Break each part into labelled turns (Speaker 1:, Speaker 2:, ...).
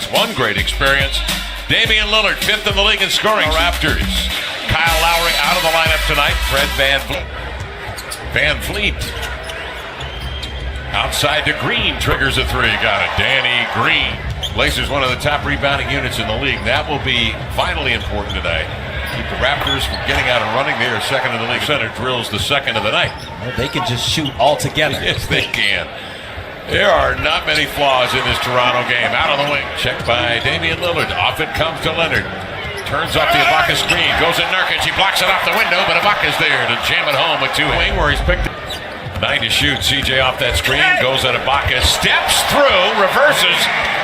Speaker 1: That's one great experience. Damian Lillard, 5th in the league in scoring. Raptors. Kyle Lowry out of the lineup tonight. Fred Van Vliet. Outside to Green, triggers a three. Got it. Danny Green. Blazers, one of the top rebounding units in the league. That will be vitally important today. Keep the Raptors from getting out and running. They are second in the league. Center drills the second of the night.
Speaker 2: Well, they can just shoot all together.
Speaker 1: Yes, they can. There are not many flaws in this Toronto game. Out on the wing. Checked by Damian Lillard. Off it comes to Leonard. Turns off the Ibaka screen. Goes at Nurkic. He blocks it off the window, but Ibaka's there to jam it home with two. Wing where he's picked it. 9 to shoot. CJ off that screen. Goes at Ibaka. Steps through. Reverses.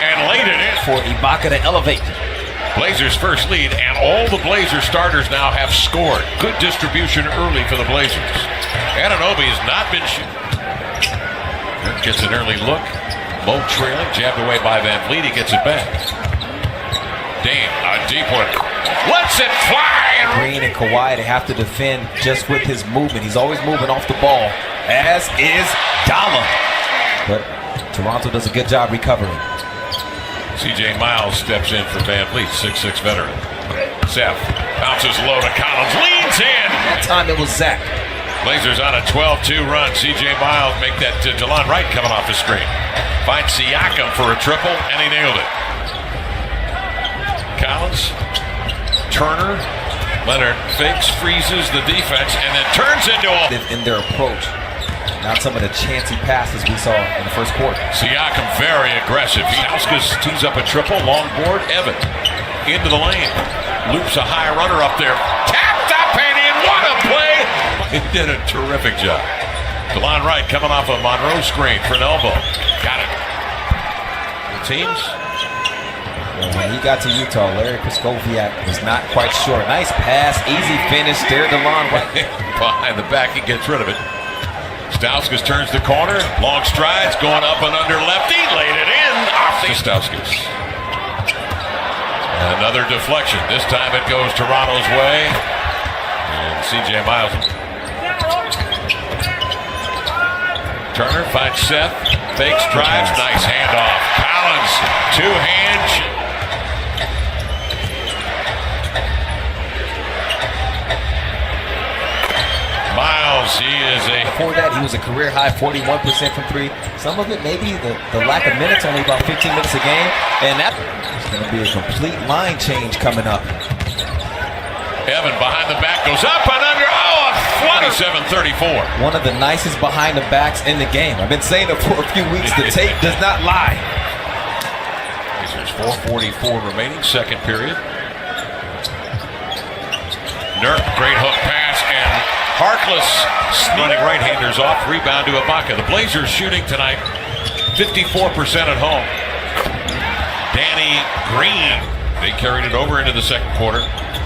Speaker 1: And laid it in.
Speaker 2: For Ibaka to elevate.
Speaker 1: Blazers first lead. And all the Blazers starters now have scored. Good distribution early for the Blazers. Anunoby has not been shooting. Gets an early look. Low trailing. Jabbed away by Van Vliet. He gets it back. Dame, a deep one. Lets it fly.
Speaker 2: Green and Kawhi, they have to defend just with his movement. He's always moving off the ball, as is Dalla. But Toronto does a good job recovering.
Speaker 1: CJ Miles steps in for Van Vliet, 6'6" veteran. Seth bounces low to Collins. Leans in.
Speaker 2: That time it was Zach.
Speaker 1: Blazers on a 12-2 run. CJ Miles make that to Delon Wright coming off the screen. Finds Siakam for a triple, and he nailed it. Collins, Turner, Leonard fakes, freezes the defense, and then turns into a...
Speaker 2: In their approach, not some of the chancy passes we saw in the first quarter.
Speaker 1: Siakam very aggressive. Stauskas tees up a triple, long board, Evan into the lane. Loops a high runner up there. Tapped up and in, what a play! He did a terrific job. Delon Wright coming off a Monroe screen for an elbow. Got it. The teams.
Speaker 2: When he got to Utah, Larry Krzyzkowiak was not quite sure. Nice pass, easy finish there, Delon Wright.
Speaker 1: Behind the back, he gets rid of it. Stauskas turns the corner, long strides, going up and under lefty, laid it in. Off the Stauskas. Another deflection. This time it goes Toronto's way. And CJ Miles. Turner finds Seth, fakes, drives, nice handoff. Collins, two-hand. Miles, he is a...
Speaker 2: Before that, he was a career-high 41% from three. Some of it maybe the lack of minutes, only about 15 minutes a game. And that's going to be a complete line change coming up.
Speaker 1: Evan behind the back goes up and under. Oh, a 27-34.
Speaker 2: One of the nicest behind the backs in the game. I've been saying it for a few weeks. The tape does not lie.
Speaker 1: There's 4:44 remaining, second period. Nurk, great hook pass, and Harkless running right-handers off. Rebound to Ibaka. The Blazers shooting tonight 54% at home. Danny Green. They carried it over into the second quarter.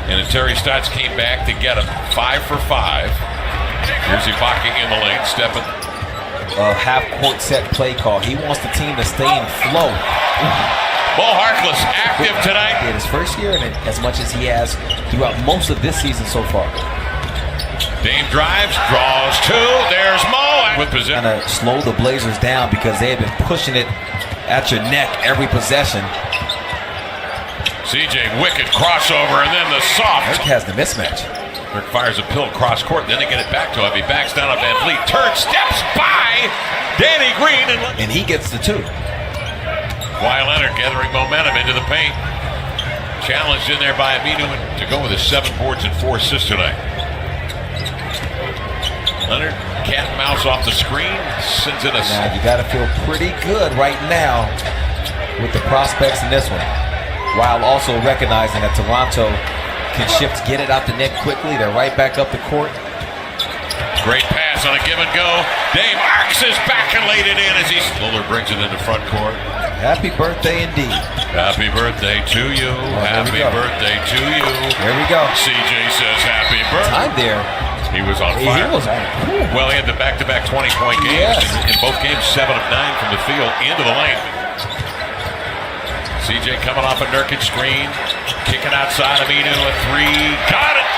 Speaker 1: And Terry Stotts came back to get him 5 for 5. Here's Ibaka in the lane, stepping.
Speaker 2: Half-court set play call. He wants the team to stay in flow.
Speaker 1: Bo Harkless active tonight.
Speaker 2: In his first year, and as much as he has throughout most of this season so far.
Speaker 1: Dame drives, draws two. There's Mo with possession.
Speaker 2: Kind of slow the Blazers down because they have been pushing it at your neck every possession.
Speaker 1: CJ, wicked crossover, and then the soft.
Speaker 2: Nurk has the mismatch.
Speaker 1: Nurk fires a pill cross court, then they get it back to him. He backs down on Van Vliet, turns, steps by Danny Green,
Speaker 2: and he gets the two.
Speaker 1: Kawhi Leonard gathering momentum into the paint. Challenged in there by Aminu to go with his 7 boards and 4 assists tonight. Leonard, cat and mouse off the screen, sends it aside.
Speaker 2: Now you got to feel pretty good right now with the prospects in this one, while also recognizing that Toronto can shift, get it out the net quickly. They're right back up the court.
Speaker 1: Great pass on a give and go. Dame arcs his back and laid it in as Lillard brings it into front court.
Speaker 2: Happy birthday indeed.
Speaker 1: Happy birthday to you. Happy birthday to you.
Speaker 2: There we go.
Speaker 1: CJ says happy birthday.
Speaker 2: Time there.
Speaker 1: He was on fire.
Speaker 2: He was on.
Speaker 1: Well, he had the back-to-back 20-point games.
Speaker 2: Yes.
Speaker 1: In both games, 7 of 9 from the field into the lane. CJ coming off a Nurkic screen. Kicking outside of Aminu, a 3. Got it!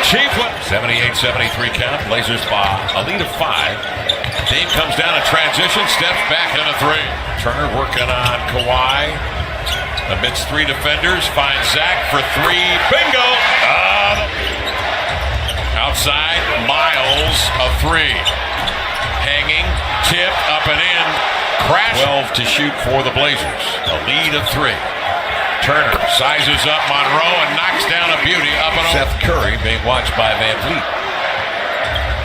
Speaker 1: Chief one. 78-73 count. Blazers by a lead of 5. Dame comes down in transition, steps back in a 3. Turner working on Kawhi. Amidst three defenders, finds Zach for three. Bingo! Outside, Miles, a three. Hanging, tip, up and in. Crash. 12 to shoot for the Blazers. A lead of three. Turner sizes up Monroe and knocks down a beauty up and over. Seth Curry being watched by Van Vliet.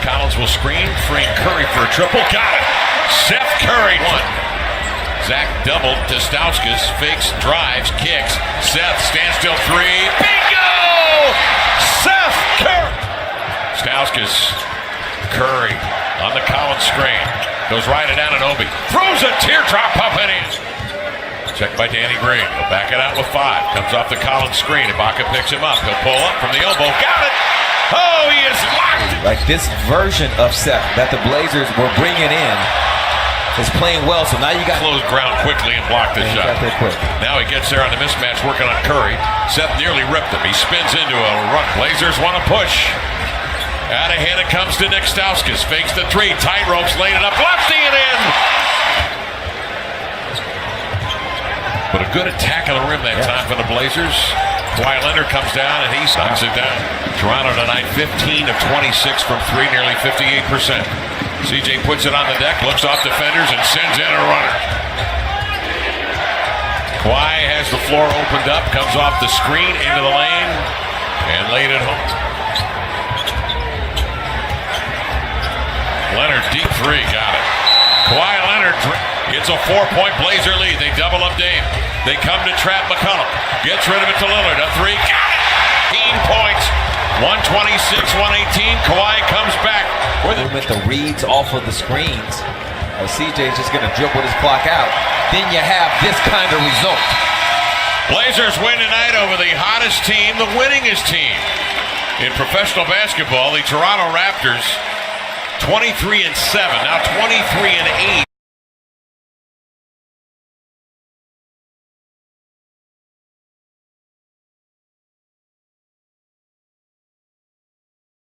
Speaker 1: Collins will screen, freeing Curry for a triple. Got it! Seth Curry. One. Zach doubled to Stauskas. Fakes, drives, kicks. Seth standstill three. Bingo! Seth Curry! Stauskas. Curry on the Collins screen. Goes right at Anunoby. Throws a teardrop up and in. Checked by Danny Green. He'll back it out with 5. Comes off the Collins screen. Ibaka picks him up. He'll pull up from the elbow. Got it! Oh, he is locked!
Speaker 2: Like this version of Seth that the Blazers were bringing in is playing well. So now you got
Speaker 1: close ground quickly and block the shot.
Speaker 2: got there quick.
Speaker 1: Now he gets there on the mismatch working on Curry. Seth nearly ripped him. He spins into a run. Blazers want to push. Out ahead it comes to Nick Stauskas. Fakes the three. Tight ropes, laid it up. Lefty it in! But a good attack on the rim that time for the Blazers. Kawhi Leonard comes down and he knocks it down. Toronto tonight 15 of 26 from 3, nearly 58%. CJ puts it on the deck, looks off defenders and sends in a runner. Kawhi has the floor opened up, comes off the screen into the lane and laid it home. Leonard deep three, got it. Kawhi Leonard gets a 4-point Blazer lead. They double up Dame. They come to trap McCollum. Gets rid of it to Lillard. A three. Got it! 15 points. 126-118. Kawhi comes back.
Speaker 2: With the reads off of the screens. CJ's just going to dribble his clock out. Then you have this kind of result.
Speaker 1: Blazers win tonight over the hottest team, the winningest team in professional basketball, the Toronto Raptors. 23-7, now 23-8